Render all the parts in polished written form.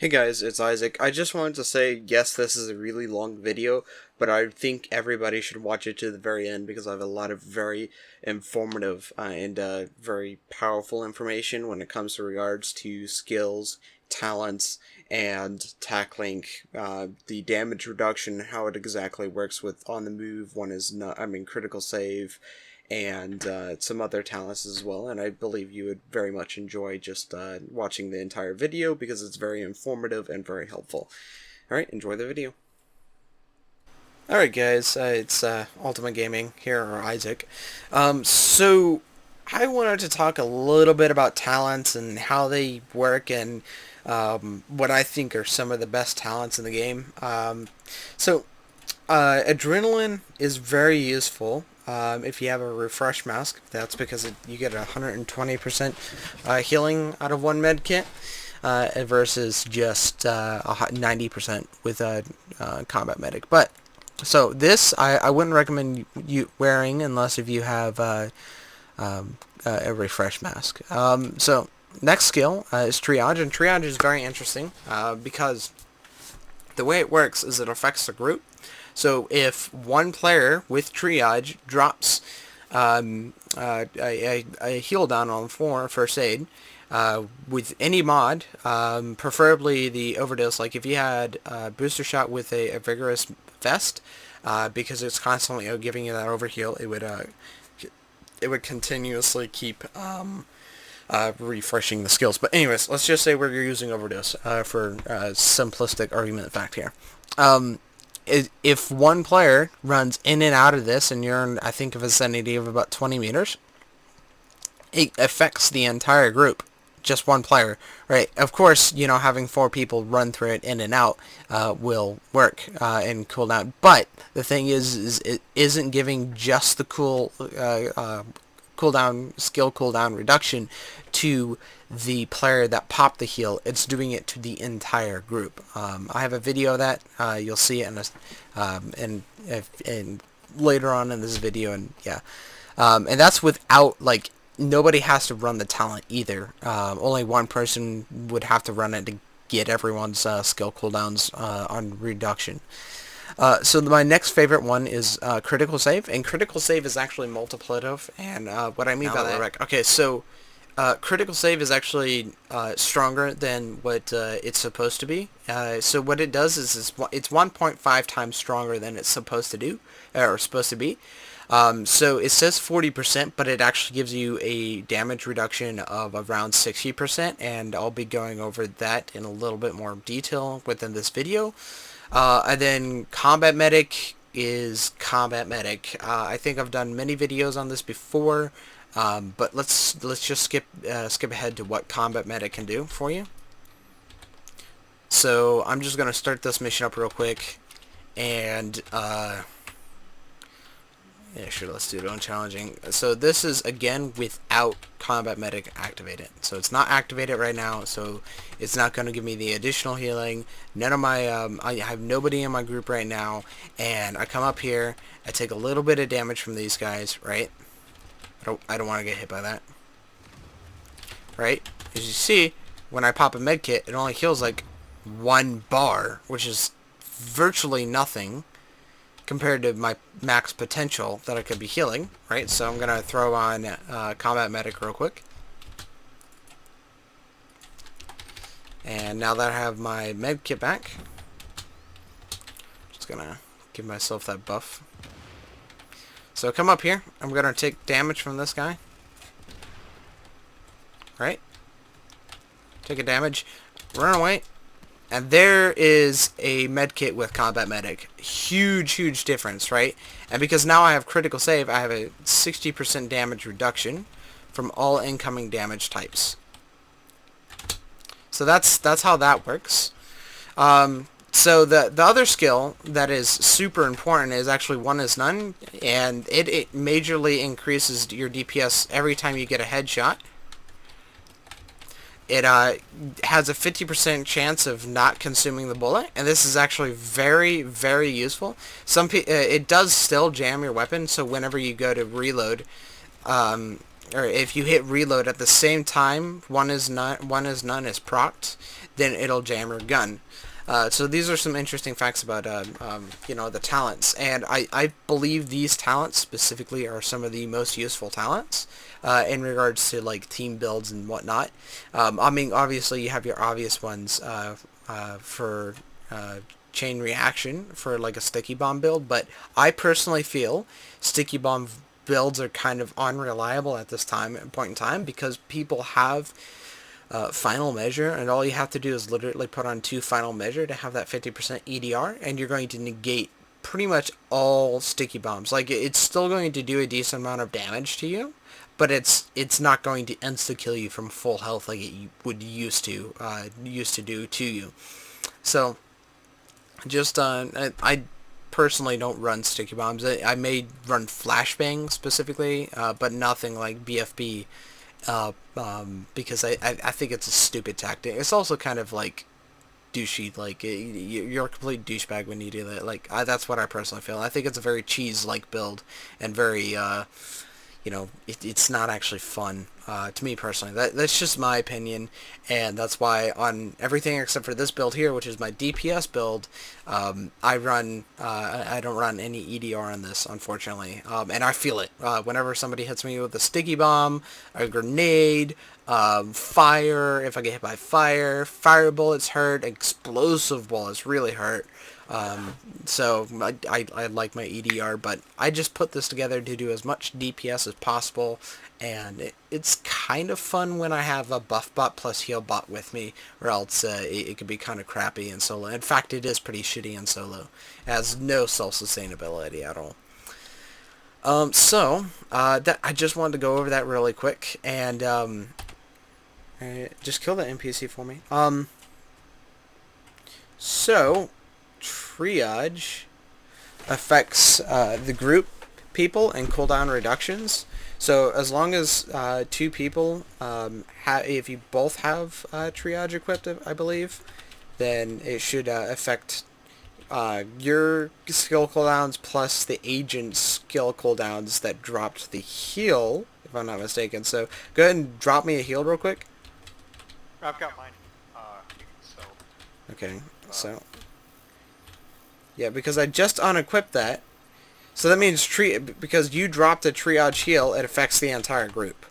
Hey guys, it's Isaac. I just wanted to say, yes, this is a really long video, but I think everybody should watch it to the very end because I have a lot of very informative and very powerful information when it comes to regards to skills, talents, and tackling the damage reduction, how it exactly works with on the move, one is not, critical save, and some other talents as well. And I believe you would very much enjoy just watching the entire video because it's very informative and very helpful. Alright, enjoy the video. Alright guys, it's Ultimate Gaming here, or Isaac. So I wanted to talk a little bit about talents and how they work and what I think are some of the best talents in the game. Adrenaline is very useful if you have a refresh mask. That's because you get 120% healing out of one med kit versus just 90% with a combat medic. But so this I wouldn't recommend you wearing unless if you have a refresh mask. So next skill is triage, and triage is very interesting because the way it works is it affects the group. So if one player with triage drops a heal down on 4 first aid with any mod, preferably the overdose, like if you had a booster shot with a vigorous vest, because it's constantly giving you that overheal, it would continuously keep refreshing the skills. But anyways, let's just say we're using overdose for simplistic argument fact here. If one player runs in and out of this, and you're in, I think, a vicinity of about 20 meters, it affects the entire group. Just one player, right? Of course, you know, having 4 people run through it in and out will work and cool down. But the thing is it isn't giving just the skill cooldown reduction to the player that popped the heal. It's doing it to the entire group. I have a video of that. You'll see it in later on in this video, and yeah, and that's without, like, nobody has to run the talent either. Only one person would have to run it to get everyone's skill cooldowns on reduction. So my next favorite one is critical save, and critical save is actually multiplicative. And what I mean by that, okay, so critical save is actually stronger than what it's supposed to be. So what it does is it's 1.5 times stronger than it's supposed to do, or supposed to be. So it says 40%, but it actually gives you a damage reduction of around 60%, and I'll be going over that in a little bit more detail within this video. And then combat medic is combat medic. I think I've done many videos on this before, but let's just skip ahead to what combat medic can do for you. So I'm just gonna start this mission up real quick, and yeah, sure, let's do it on challenging. So this is, again, without combat medic activated. So it's not activated right now, so it's not going to give me the additional healing. None of my, I have nobody in my group right now, and I come up here, I take a little bit of damage from these guys, right? I don't want to get hit by that. Right? As you see, when I pop a med kit, it only heals like 1 bar, which is virtually nothing compared to my max potential that I could be healing, right? So I'm gonna throw on combat medic real quick, and now that I have my med kit back, just gonna give myself that buff. So come up here, I'm gonna take damage from this guy, right? Take a damage, run away. And there is a medkit with combat medic. Huge difference, right? And because now I have critical save, I have a 60% damage reduction from all incoming damage types. So that's how that works. So the other skill that is super important is actually one is none, and it majorly increases your DPS every time you get a headshot. It has a 50% chance of not consuming the bullet, and this is actually very useful. It does still jam your weapon, so whenever you go to reload, or if you hit reload at the same time, one is none is procced, then it'll jam your gun. So these are some interesting facts about the talents, and I believe these talents specifically are some of the most useful talents in regards to like team builds and whatnot. I mean, obviously you have your obvious ones for chain reaction for like a sticky bomb build, but I personally feel sticky bomb builds are kind of unreliable at this point in time because people have final measure, and all you have to do is literally put on 2 final measure to have that 50% EDR, and you're going to negate pretty much all sticky bombs. Like, it's still going to do a decent amount of damage to you, but it's not going to insta kill you from full health like it would used to do to you. So just I personally don't run sticky bombs. I may run flashbang specifically, but nothing like BFB, because I think it's a stupid tactic. It's also kind of like douchey. Like, you're a complete douchebag when you do that. Like, that's what I personally feel. I think it's a very cheese-like build and very it's not actually fun to me personally. That's just my opinion, and that's why on everything except for this build here, which is my DPS build, I don't run any EDR on this, unfortunately, and I feel it whenever somebody hits me with a sticky bomb, a grenade, fire. If I get hit by fire bullets hurt, explosive bullets really hurt. So I like my EDR, but I just put this together to do as much DPS as possible, and it's kind of fun when I have a buff bot plus heal bot with me, or else it could be kind of crappy in solo. In fact, it is pretty shitty in solo. It has no self-sustainability at all. That I just wanted to go over that really quick, and just kill the NPC for me. So triage affects the group people and cooldown reductions. So as long as 2 people, if you both have triage equipped, I believe, then it should affect your skill cooldowns plus the agent's skill cooldowns that dropped the heal, if I'm not mistaken. So go ahead and drop me a heal real quick. I've got mine. So. Okay, so. Yeah, because I just unequipped that. So that means because you dropped a triage heal, it affects the entire group.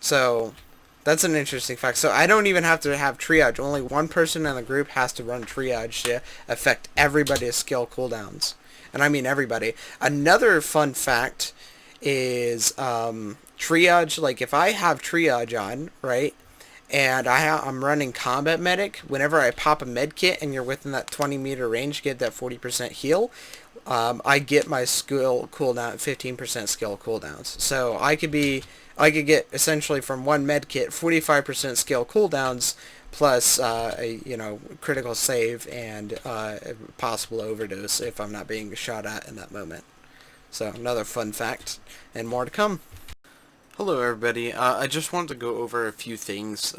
So that's an interesting fact. So I don't even have to have triage. Only one person in the group has to run triage to affect everybody's skill cooldowns. And I mean everybody. Another fun fact is triage. Like, if I have triage on, right? And I'm running combat medic, whenever I pop a med kit and you're within that 20-meter range, get that 40% heal, I get my skill cooldown, 15% skill cooldowns. So I could get essentially from one med kit 45% skill cooldowns plus a critical save and a possible overdose if I'm not being shot at in that moment. So another fun fact, and more to come. Hello everybody, I just wanted to go over a few things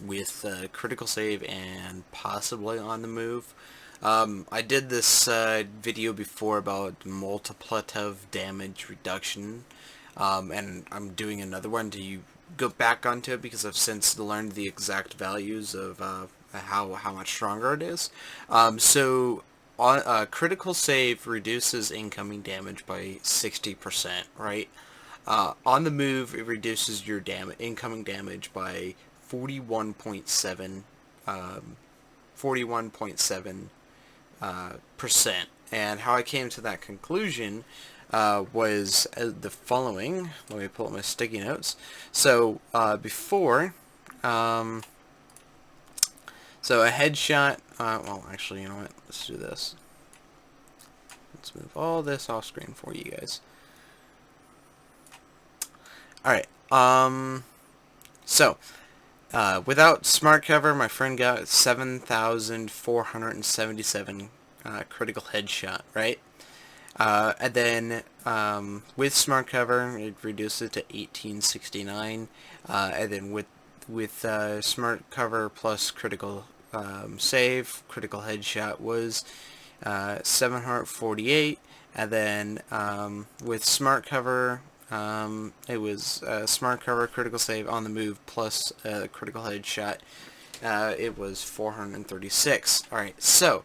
with critical save and possibly on the move. I did this video before about multiplicative damage reduction, and I'm doing another one to go back onto it because I've since learned the exact values of how much stronger it is. Critical save reduces incoming damage by 60%, right? On the move, it reduces your incoming damage by 41.7%. And how I came to that conclusion was the following. Let me pull up my sticky notes. So before, so a headshot. Well, actually, you know what? Let's do this. Let's move all this off screen for you guys. Alright, without smart cover, my friend got 7,477 critical headshot, right? And then, with smart cover, it reduced it to 1869, and then with smart cover plus critical save, critical headshot was 748, and then with smart cover, It was smart cover, critical save, on the move, plus critical headshot. It was 436. Alright, so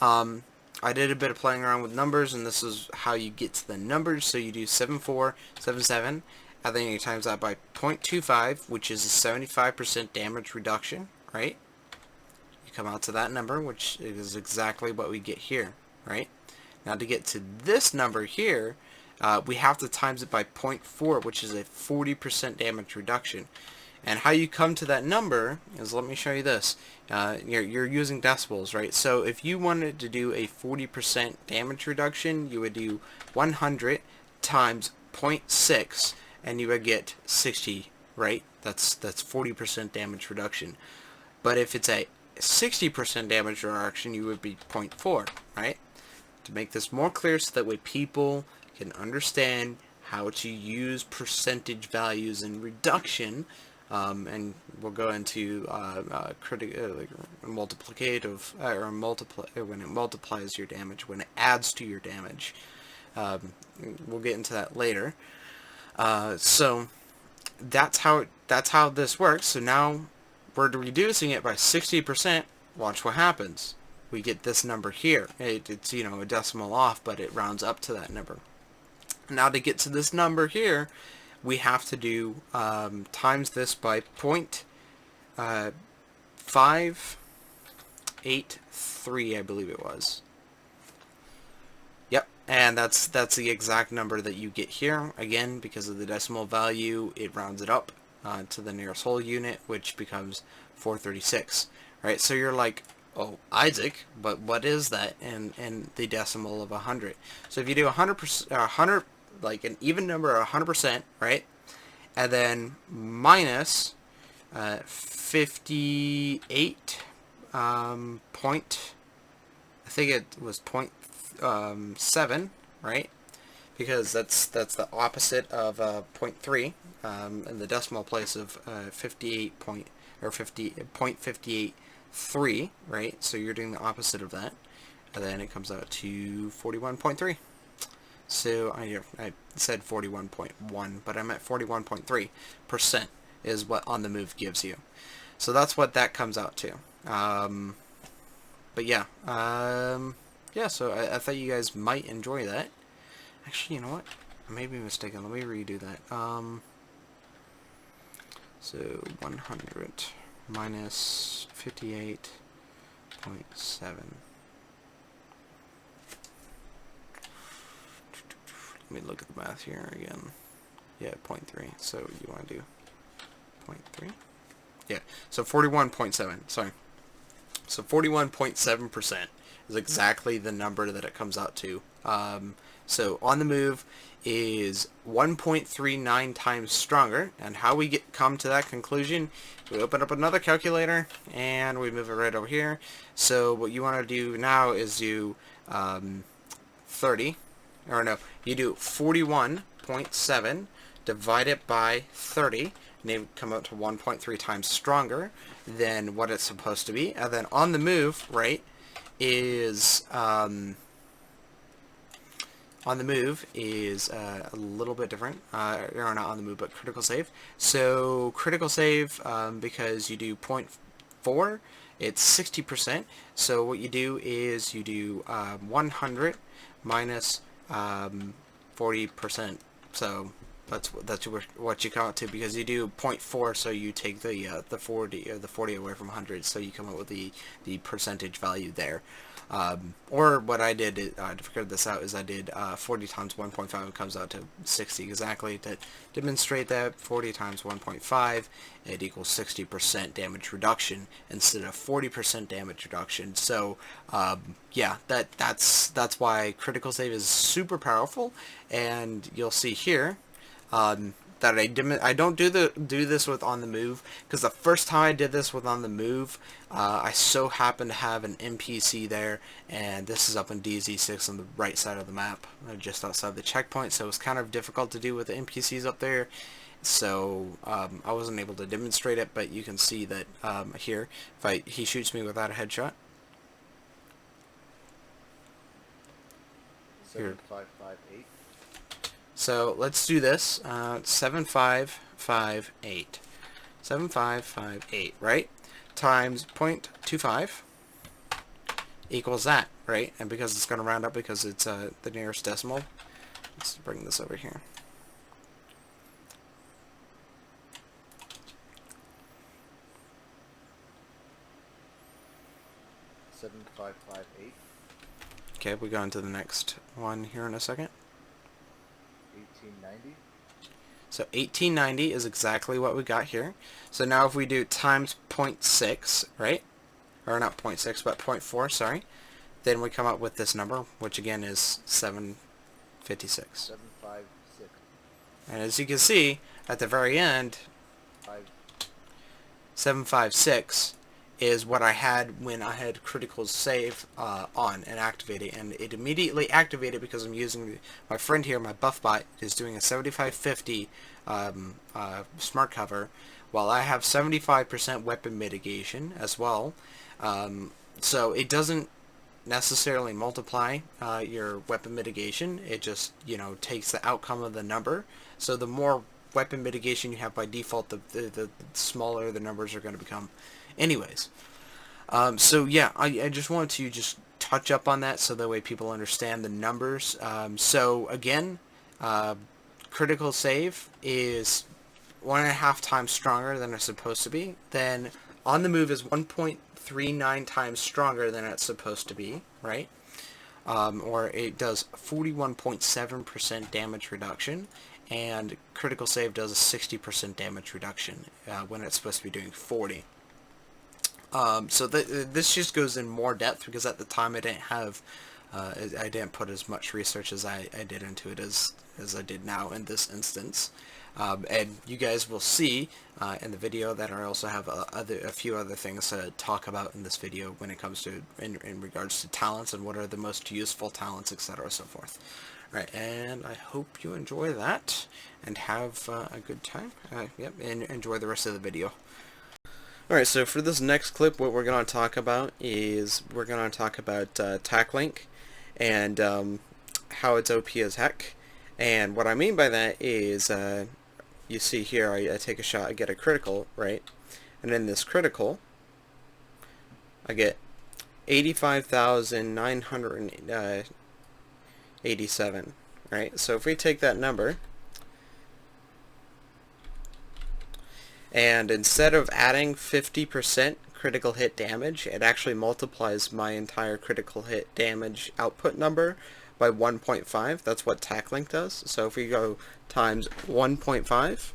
I did a bit of playing around with numbers, and this is how you get to the numbers. So you do 7477, and then you times that by 0.25, which is a 75% damage reduction, right? You come out to that number, which is exactly what we get here, right? Now to get to this number here, we have to times it by 0.4, which is a 40% damage reduction. And how you come to that number is, let me show you this. You're using decibels, right? So if you wanted to do a 40% damage reduction, you would do 100 times 0.6, and you would get 60, right? That's 40% damage reduction. But if it's a 60% damage reduction, you would be 0.4, right? To make this more clear so that way people can understand how to use percentage values in reduction, and we'll go into like multiplicative, or when it multiplies your damage, when it adds to your damage. We'll get into that later. So that's how this works. So now we're reducing it by 60%. Watch what happens. We get this number here. It's, you know, a decimal off, but it rounds up to that number. Now to get to this number here, we have to do times this by 0.583, I believe it was. Yep, and that's the exact number that you get here. Again, because of the decimal value, it rounds it up to the nearest whole unit, which becomes 436. Right, so you're like, oh, Isaac, but what is that in the decimal of 100? So if you do 100%, like an even number of 100%, right, and then minus 58 point, I think it was 0.7, right? Because that's the opposite of 0.3 in the decimal place of 58 point, or 0.583, right? So you're doing the opposite of that, and then it comes out to 41.3. So I said 41.1, but I meant 41.3% is what on the move gives you. So that's what that comes out to. But yeah, yeah. So I thought you guys might enjoy that. Actually, you know what? I may be mistaken. Let me redo that. So 100 minus 58.7. Let me look at the math here again. Yeah, 0.3. So you want to do 0.3? Yeah, so 41.7. Sorry. So 41.7% is exactly the number that it comes out to. So on the move is 1.39 times stronger, and how we come to that conclusion, we open up another calculator and we move it right over here. So what you want to do now is do 30, or no, you do 41.7, divide it by 30, and it would come out to 1.3 times stronger than what it's supposed to be. And then on the move, right, is on the move is a little bit different, or not on the move, but critical save. So critical save, because you do 0.4, it's 60%. So what you do is you do 100 minus 40%. So that's what you come out to, because you do 0.4, so you take the 40 away from 100, so you come up with the percentage value there. Or what I did to figure this out is I did 40 times 1.5, it comes out to 60 exactly. To demonstrate that, 40 times 1.5, it equals 60% damage reduction instead of 40% damage reduction. So yeah, that's why critical save is super powerful, and you'll see here that I don't do this with on the move, because the first time I did this with on the move, I so happened to have an NPC there, and this is up in DZ6 on the right side of the map, just outside the checkpoint, so it was kind of difficult to do with the NPCs up there. So I wasn't able to demonstrate it, but you can see that here, if he shoots me without a headshot. 7558. So let's do this. 7558. 7558, right? Times 0.25 equals that, right? And because it's going to round up because it's the nearest decimal, let's bring this over here. Seven five five eight. Okay, we go on to the next one here in a second. 1890. So 1890 is exactly what we got here. So now if we do times 0.6, right? Or not 0.6, but 0.4, sorry. Then we come up with this number, which again is 756. 756. And as you can see, at the very end, 5. 756 is what I had when I had critical save on and activated, and it immediately activated because I'm using my friend here, my buffbot is doing a 7550 smart cover, while I have 75% weapon mitigation as well. So it doesn't necessarily multiply your weapon mitigation. It just, you know, takes the outcome of the number. So the more weapon mitigation you have by default, the smaller the numbers are going to become. Anyways, so yeah, I just wanted to just touch up on that so that way people understand the numbers. So again, critical save is 1.5 times stronger than it's supposed to be. Then on the move is 1.39 times stronger than it's supposed to be, right? Or it does 41.7% damage reduction, and critical save does a 60% damage reduction when it's supposed to be doing 40. So this just goes in more depth because at the time I didn't have, I didn't put as much research as I did into it as I did now in this instance. And you guys will see in the video that I also have a few other things to talk about in this video when it comes to in regards to talents and what are the most useful talents, etc. so forth. Right, and I hope you enjoy that and have a good time. Yep, and enjoy the rest of the video. Alright, so for this next clip, what we're going to talk about is we're going to talk about TAClink and how it's OP as heck. And what I mean by that is, you see here, I take a shot, I get a critical, right? And in this critical, I get 85,987, right? So if we take that number, and instead of adding 50% critical hit damage, it actually multiplies my entire critical hit damage output number by 1.5. That's what TAClink does. So if we go times 1.5,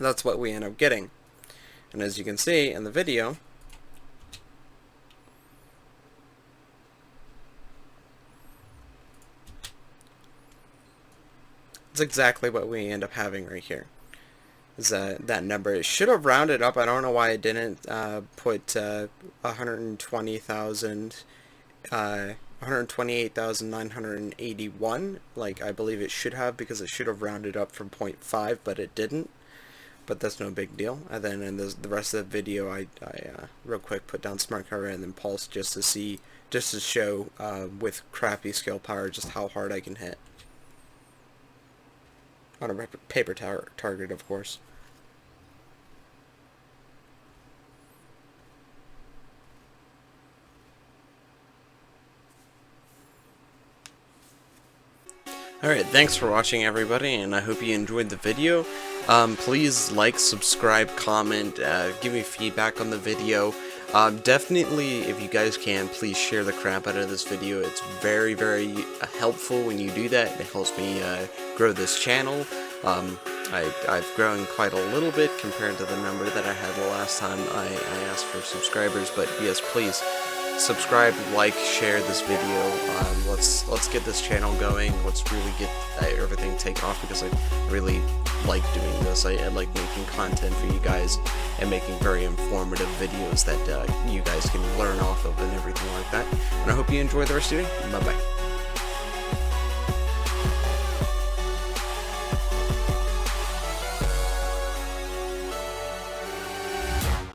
that's what we end up getting. And as you can see in the video, it's exactly what we end up having right here. Is that number. It should have rounded up. I don't know why it didn't put 128,981 like I believe it should have, because it should have rounded up from 0.5, but it didn't. But that's no big deal. And then in the rest of the video, I real quick put down smart cover and then pulse just to show with crappy skill power just how hard I can hit on a paper target, of course. Alright, thanks for watching everybody, and I hope you enjoyed the video. Please like, subscribe, comment, give me feedback on the video. Definitely, if you guys can, please share the crap out of this video. It's very, very helpful when you do that. It helps me grow this channel. I've grown quite a little bit compared to the number that I had the last time I asked for subscribers, but yes, please subscribe, like, share this video. Let's get this channel going. Let's really get everything take off, because I really like doing this. I like making content for you guys and making very informative videos that you guys can learn off of and everything like that. And I hope you enjoy the rest of your day. Bye bye.